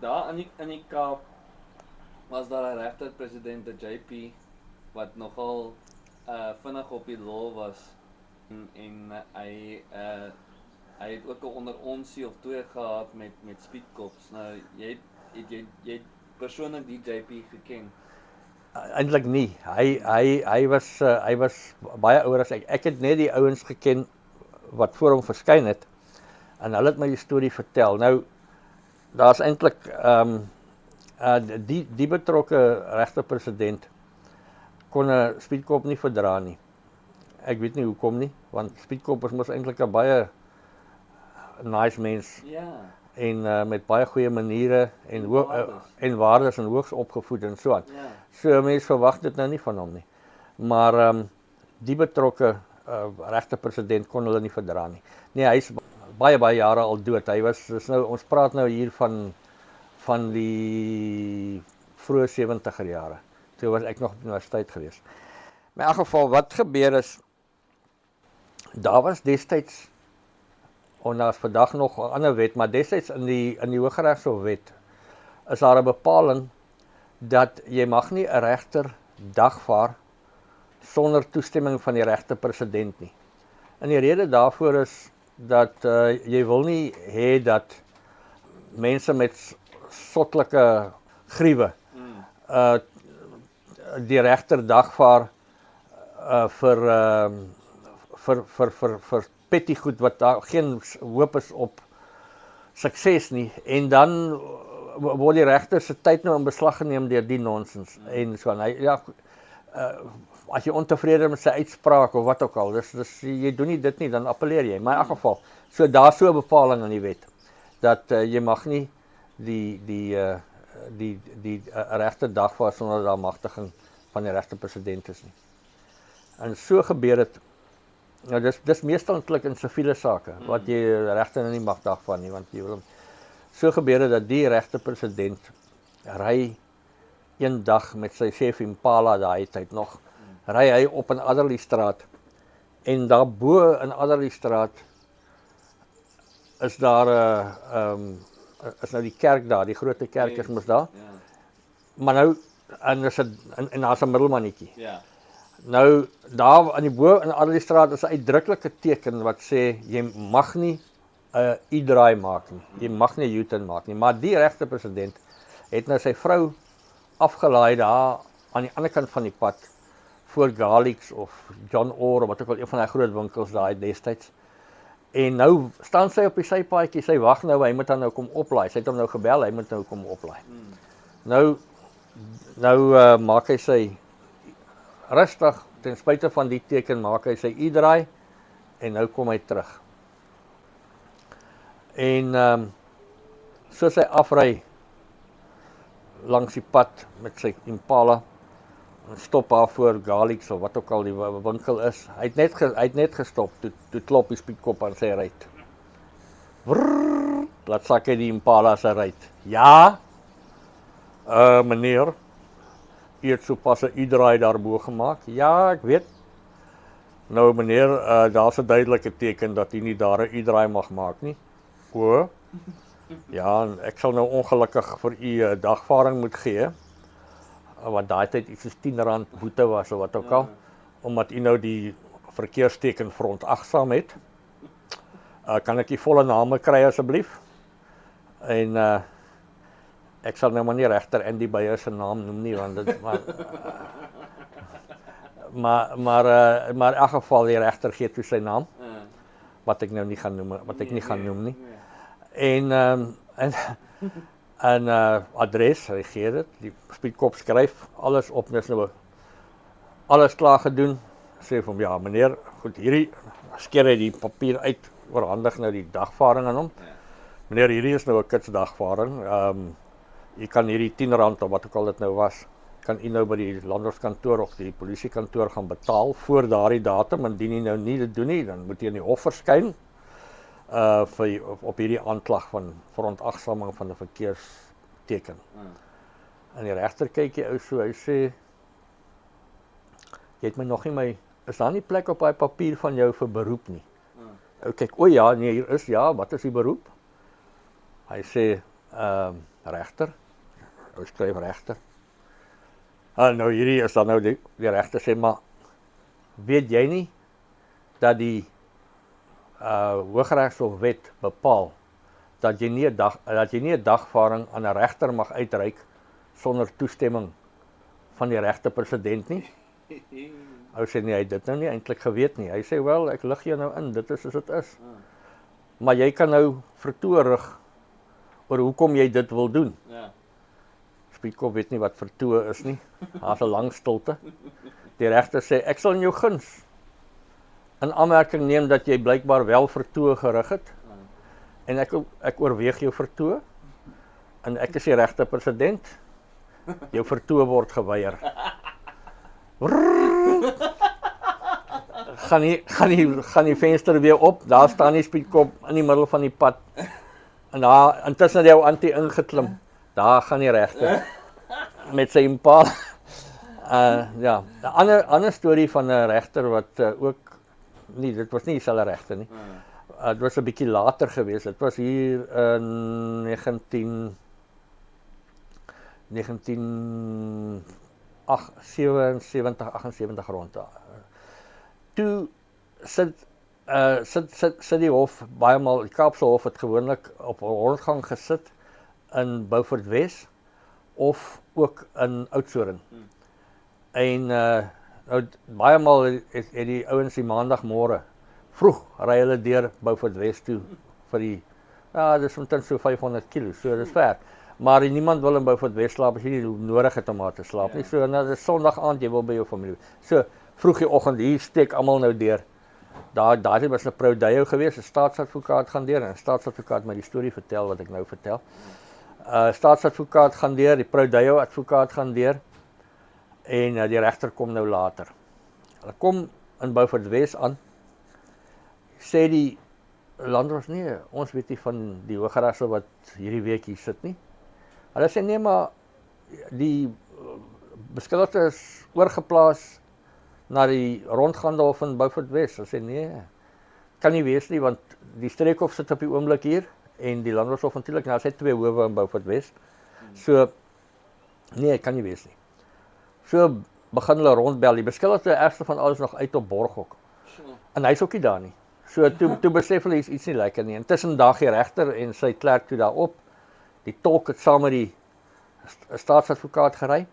daar in die Kaap was daar 'n regter-president, JP, wat nogal vinnig op die lol was en hy het ook 'n onder onsie of twee gehad met Speedkops. Nou jy het persoonlik die JP geken. Eintlik nie. Hy was baie ouer as ek. Ek het net die ouens geken wat voor hom verskyn het en hulle het my die storie vertel. Nou daar's eintlik die betrokke regter-president kon 'n Speedkop nie verdra nie. Ek weet nie hoekom nie, want Speedkop is mos eintlik 'n baie nice mens. Ja. En met baie goeie maniere en waardes en hoogs opgevoed en so aan. Ja. So mense verwag dit nou nie van hom nie. Maar die betrokke regter-president kon hulle nie verdra nie. Nee, hy's baie jare al dood. Ons praat nou hier van die vroeë 70er jare. Toe was ek nog op universiteit gewees. In elk geval, wat gebeur is, daar was destyds, en daar is vandag nog 'n ander wet, maar destyds in die Hooggeregshof wet, is daar 'n bepaling dat jy mag nie 'n regter dagvaar sonder toestemming van die regter-president nie. En die rede daarvoor is dat jy wil nie hê dat mense met sottelike griewe die regter dagvaar vir petty goed wat daar geen hoop is op sukses nie, en dan word die regter se tyd nou in beslag geneem deur die nonsens en so aan. As jy ontevrede met sy uitspraak of wat ook al, dis jy doen nie dit nie, dan appeleer jy. Maar in elk geval, so daar's so 'n bepaling in die wet dat jy mag nie die regter dagvaar sonder daar magtiging van die regter-president is nie. En so gebeur dit. Nou dis meestal in siviele sake wat jy regter nou nie mag dagvaar nie, want jy wil hom. So gebeur dit dat die regter-president ry een dag met sy chef Impala daai tyd nog, ry hy op in Adderleystraat, en daarbo in Adderleystraat is daar is nou die kerk daar, die groot kerk is mos daar. Ja. Maar nou en daar's 'n middelmannetjie. Ja. Nou daar aan die bo in Adderleystraat is 'n uitdruklike teken wat sê jy mag nie 'n U-draai maak nie. Jy mag nie 'n U-turn maak nie. Maar die regter-president het nou sy vrou afgelaai daar aan die ander kant van die pad voor Galix of John Orr, wat ook al een van die groot winkels daai destyds. En nou staan sy op die sypaadjie, sy wag nou, hy moet dan nou kom oplaai. Sy het hom nou gebel, hy moet nou kom oplaai. Nou maak hy sy rustig, ten spyte van die teken, maak hy sy U-draai en nou kom hy terug. En soos hy afry langs die pad met sy Impala, stop haar voor Galix of wat ook al die winkel is. Hy het net gestop, toe klop die Speedkop aan sy ruit. Laat sak hy die Impala se ruit. Ja, meneer, u het sopas 'n U-draai daarbo gemaak. Ja, ek weet. Nou meneer, daar's 'n duidelike teken dat u nie daar 'n U-draai mag maak nie. O, ja, ek sal nou ongelukkig vir u 'n dagvaarding moet gee, wat daai tyd iets soos R10 boete was of wat ook al, omdat u nou die verkeersteken verontagsaam het. Kan ek die volle name kry asseblief? En ek sal nou maar nie regter Andy Beyer se naam noem nie, want dit maar in elk geval die regter gee toe sy naam, wat ek nou nie gaan noem, nie. En adres, hy gee dit, die Speedkop skryf alles op, dis nou alles klaar gedoen, sê vir hom, ja meneer, goed, hierdie, skeer hy die papier uit, oorhandig nou die dagvaarding aan hom. Meneer, hierdie is nou 'n kitsdagvaarding, jy kan hierdie R10 of wat ook al dit nou was, kan u nou by die landroskantoor of die polisiekantoor gaan betaal voor daardie datum, indien jy nou nie dit doen nie, dan moet jy in die hof verskyn, op hierdie aanklag van verontagsaming van 'n verkeersteken. En die regter kyk die ou so, hy sê, jy het my nog nie is daar nie plek op daai papier van jou vir beroep nie? Ou kyk, o ja, nee, hier is, ja, wat is die beroep? Hy sê, regter. Hy skryf regter. Nou hierdie is dan nou die regter sê, maar weet jy nie dat die Hooggeregshof wet bepaal dat jy nie 'n dagvaarding aan 'n regter mag uitreik sonder toestemming van die regter-president nie? Hy sê nee, hy het dit nou nie eintlik geweet nie. Hy sê wel, ek lig jou nou in, dit is soos dit is. Maar jy kan nou vertoë rig oor hoekom jy dit wil doen. Ja. Spietkop weet nie wat vertoë is nie. Daar's 'n lang stilte. Die regter sê ek sal in jou guns in aanmerking neem dat jy blykbaar wel vertoë gerig het. En ek oorweeg jou vertoë. En ek is die regter-president. Jou vertoë word geweier. Gaan die venster weer op. Daar staan die Spietkop in die middel van die pad. En daar intussen het die ou antie ingeklim. Daar gaan die regter met sy Impala. Ja, 'n ander storie van 'n regter wat ook nee, dit was nie dieselfde regter nie. Dit was 'n bietjie later geweest. Dit was hier in 1978 rond daar. Toe sit die hof baie maal, die Kaapse Hof het gewoonlik op 'n rondgang gesit in Beaufort Wes of ook in Oudtshoorn. En nou baie maal het die ouens die maandagmôre vroeg ry hulle deur Beaufort Wes toe vir die dis omtrent so 500 km, so dis ver. Maar niemand wil in Beaufort Wes slaap as jy nie nodig het om daar te slaap nie. So nou dis Sondag aand, jy wil by jou familie. So vroeg die oggend hier steek almal nou deur. Daardie was 'n Proudeyo geweest, 'n staatsadvokaat gaan deur en 'n staatsadvokaat my die storie vertel wat ek nou vertel. Staatsadvokaat gaan deur, die Proudeyo advokaat gaan deur en die regter kom nou later. Hulle kom in Beaufort Wes aan. Sê die landros nee, ons weet nie van die Hooggeregshof wat hierdie week hier sit nie. Hulle sê nee, maar die beskuldigde is oorgeplaas na die rondgaande hof in Beaufort Wes. Hulle sê nee, kan nie wees nie, want die streekhof sit op die oomblik hier en die landroshof natuurlik, nou sê 2 howe in Beaufort Wes. So nee, kan nie wees nie. So begin hulle rondbel. Die beskuldigde ergste van alles nog uit op Borghok. En hy's ook nie daar nie. So toe besef hulle iets nie lekker nie. Intussen daag die regter en sy klerk toe daarop. Die tolk het saam met die staatsadvokaat gery.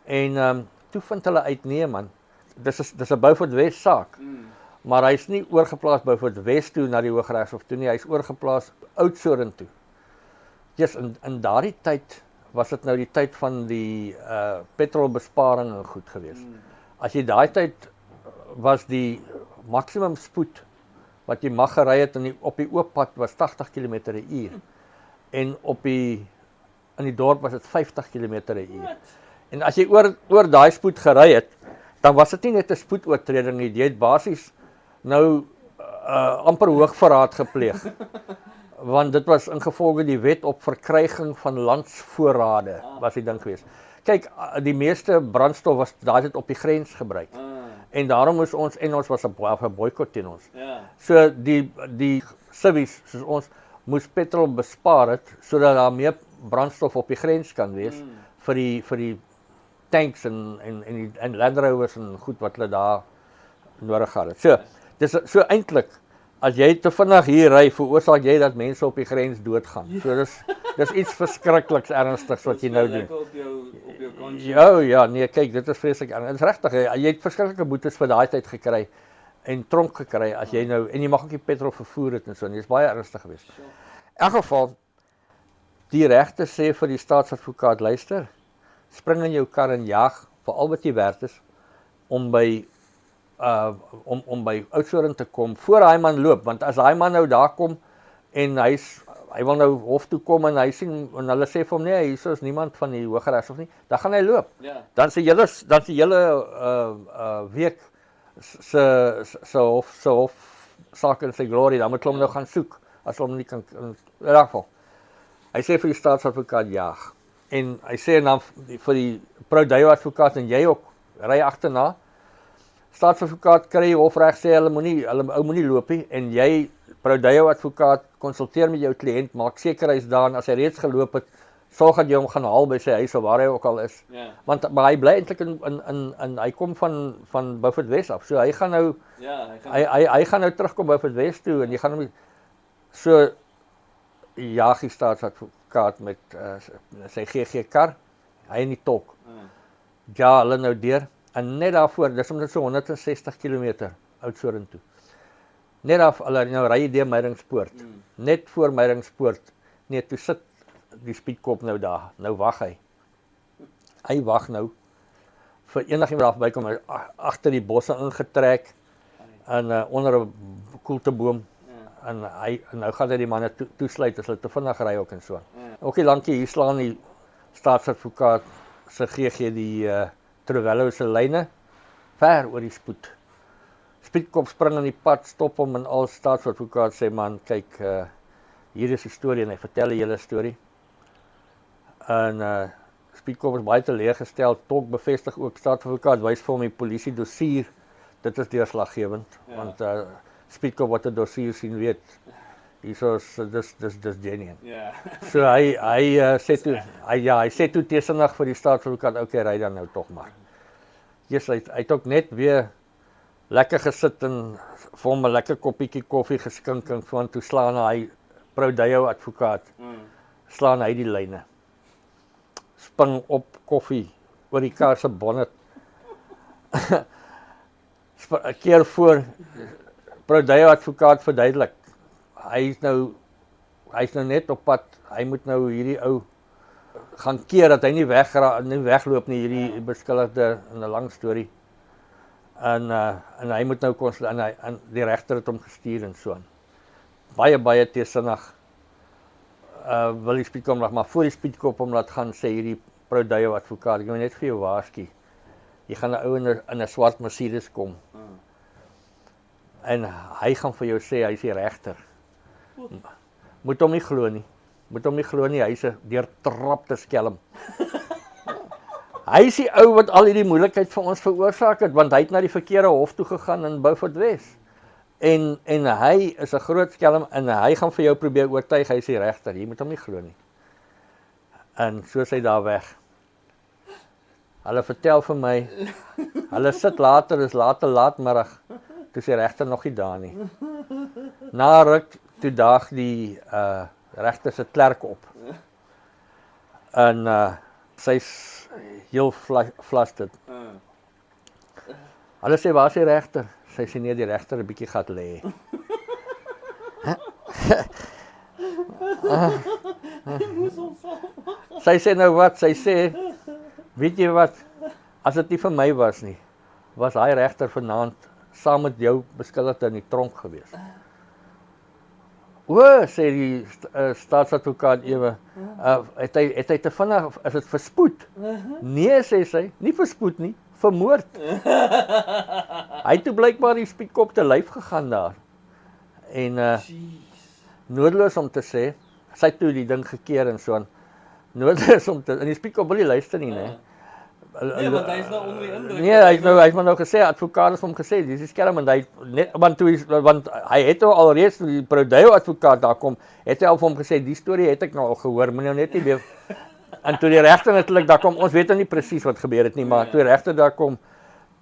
En toe vind hulle uit nee man, dis 'n Beaufort Wes saak. Maar hy's nie oorgeplaas Beaufort Wes toe na die Hooggeregshof toe nie, hy's oorgeplaas Oudtshoorn toe. Yes, in daardie tyd was dit nou die tyd van die petrolbesparing en goed geweest. As jy daai tyd was die maksimum spoed wat jy mag gery het op die oop pad was 80 km/h en in die dorp was dit 50 km/h. En as jy oor daai spoed gery het, dan was dit nie net 'n spoedoortreding nie, jy het basies nou amper hoogverraad gepleeg. Want dit was ingevolge die wet op verkryging van landsvoorrade was die ding geweest. Kyk, die meeste brandstof was daai tyd op die grens gebruik. En daarom moes ons was 'n boikot teen ons. So die civies soos ons moes petrol bespaar het sodat daar meer brandstof op die grens kan wees vir die tanks en Land Rovers en goed wat hulle daar nodig gehad het. So eintlik as jy te vinnig hier ry, veroorsaak jy dat mense op die grens doodgaan. So dis iets verskrikliks ernstigs wat jy nou doen. Ja, nee, kyk, dit is vreeslik ernstig. Dit is regtig, jy het verskriklike boetes vir daai tyd gekry en tronk gekry as jy nou en jy mag ook nie petrol vervoer het en so. Dit is baie ernstig geweest. In elk geval die regter sê vir die staatsadvokaat, luister, spring in jou kar en jaag vir al wat jy werd is om by Oudtshoorn te kom voor daai man loop, want as daai man nou daar kom en hy wil nou hof toe kom en hy sien en hulle sê vir hom nee, hier is niemand van die Hooggeregshof nie, dan gaan hy loop. Ja. Dan se hele week se hof saak in sy glorie, dan moet hom nou gaan soek as hom nie kan in elk geval. Hy sê vir die staatsadvokaat jaag. En hy sê dan vir die Proudeyo advokaat en jy ook ry agterna. Staatsadvokaat kry die hofreg sê hulle moenie loop nie en jy prodei jou advokaat, konsulteer met jou kliënt, maak seker hy's daar en as hy reeds geloop het, sorg dat jy hom gaan haal by sy huis of waar hy ook al is. Ja. Maar hy bly eintlik in hy kom van Beaufort West af. So hy gaan nou Ja, hy gaan nou terugkom Beaufort West toe en jy gaan hom so jaag die staatsadvokaat met sy GG kar, hy in die tolk. Ja, hulle nou deur en net daarvoor, dis omtrent so 160 km Oudtshoorn toe. Net af, hulle nou ry deur Meyringspoort. Net voor Meyringspoort. Nee, toe sit die speedkop nou daar. Nou wag hy. Hy wag nou vir enigiemand daar verbykom, hy agter die bosse ingetrek en onder 'n koelteboom. En nou gaan hy die manne toesluit as hulle te vinnig ry ook en so. Ook nie lankie hier slaan die staatsadvokaat se GG die Trevelo se lyne ver oor die spoed. Speedkop spring in die pad, stop hom en al staatsadvokaat sê man, kyk, hier is 'n storie en hy vertel 'n hele storie. En Speedkop is baie teleurgestel, tolk bevestig ook staatsadvokaat wys vir hom die polisie dossier. Dit is deurslaggewend, want Speedkop wat 'n dossier sien weet, hierso's dis genuine. Ja. So hy sê toe teesinnig vir die staatsadvokaat, okay, ry dan nou tog maar. Jesus, hy het ook net weer lekker gesit en vir hom 'n lekker koppietjie koffie geskink en van toe slaan hy Prodeo advokaat. Slaan hy die lyne. Spring op koffie oor die kar se bonnet. 'n keer voor Prodeo advokaat verduidelik. Hy's nou net op pad. Hy moet nou hierdie ou gaan keer dat hy nie wegloop nie, hierdie beskuldigde in 'n lang storie. En hy moet nou en die regter het hom gestuur en so aan. Baie teesinnig. Wil die speedkop nog maar voor die speedkop hom laat gaan sê hierdie Prodeo advokaat, ek wil net vir jou waarsku. Jy gaan 'n ou in 'n swart Mercedes kom. En hy gaan vir jou sê hy's die regter. Moet hom nie glo nie, hy's 'n deurtrapte skelm. Hy is die ou wat al hierdie moeilikheid vir ons veroorsaak het, want hy het na die verkeerde hof toe gegaan in Beaufort West. En hy is 'n groot skelm en hy gaan vir jou probeer oortuig hy is die regter. Jy moet hom nie glo nie. En so is hy daar weg. Hulle vertel vir my, hulle sit later, is laatmiddag, toe is die regter nog nie daar nie. Na ruk toe daag die regter se klerk op. En sy's heel flustered. Hulle sê, waar is die regter? Sy sê nee, die regter 'n bietjie gat lê. Sy sê nou wat? Sy sê, weet jy wat? As dit nie vir my was nie, was hy regter vanaand saam met jou beskuldigde in die tronk gewees. O, sê die staatsadvokaat ewe, het hy te vinnig, is dit verspoed? Nee, sê sy, nie verspoed nie, vermoord. Hy het toe blykbaar die speedkop te lyf gegaan daar. En noodloos om te sê, sy het toe die ding gekeer en so aan, noodloos om te, en die speedkop wil nie luister nie, né? Nee, want hy is nou onder die indruk. Nee, hy het maar nou gesê, advokaat het hom gesê, dis die skelm en hy net want hy het nou alreeds toe die Prodeo advokaat daar kom, het hy al vir hom gesê, die storie het ek nou al gehoor, moet nou net nie weer. En toe die regter natuurlik daar kom, ons weet nou nie presies wat gebeur het nie, maar toe die regter daar kom,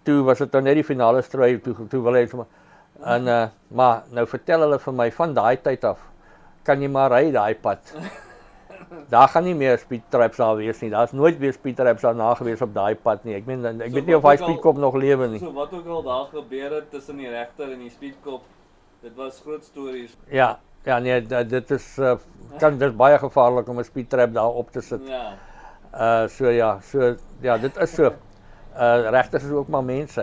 toe was dit nou net die finale strooi, toe wil hy en maar nou vertel hulle vir my van daai tyd af, kan jy maar ry daai pad. Daar gaan nie meer speed traps daar wees nie. Daar's nooit weer speed traps daarna gewees op daai pad nie. Ek weet nie of hy speedkop nog lewe nie. So wat ook al daar gebeur het tussen die regter en die speedkop, dit was groot stories. Ja, nee, dit is dit baie gevaarlik om 'n speed trap daar op te sit. Ja. Dit is so. Regters is ook maar mense.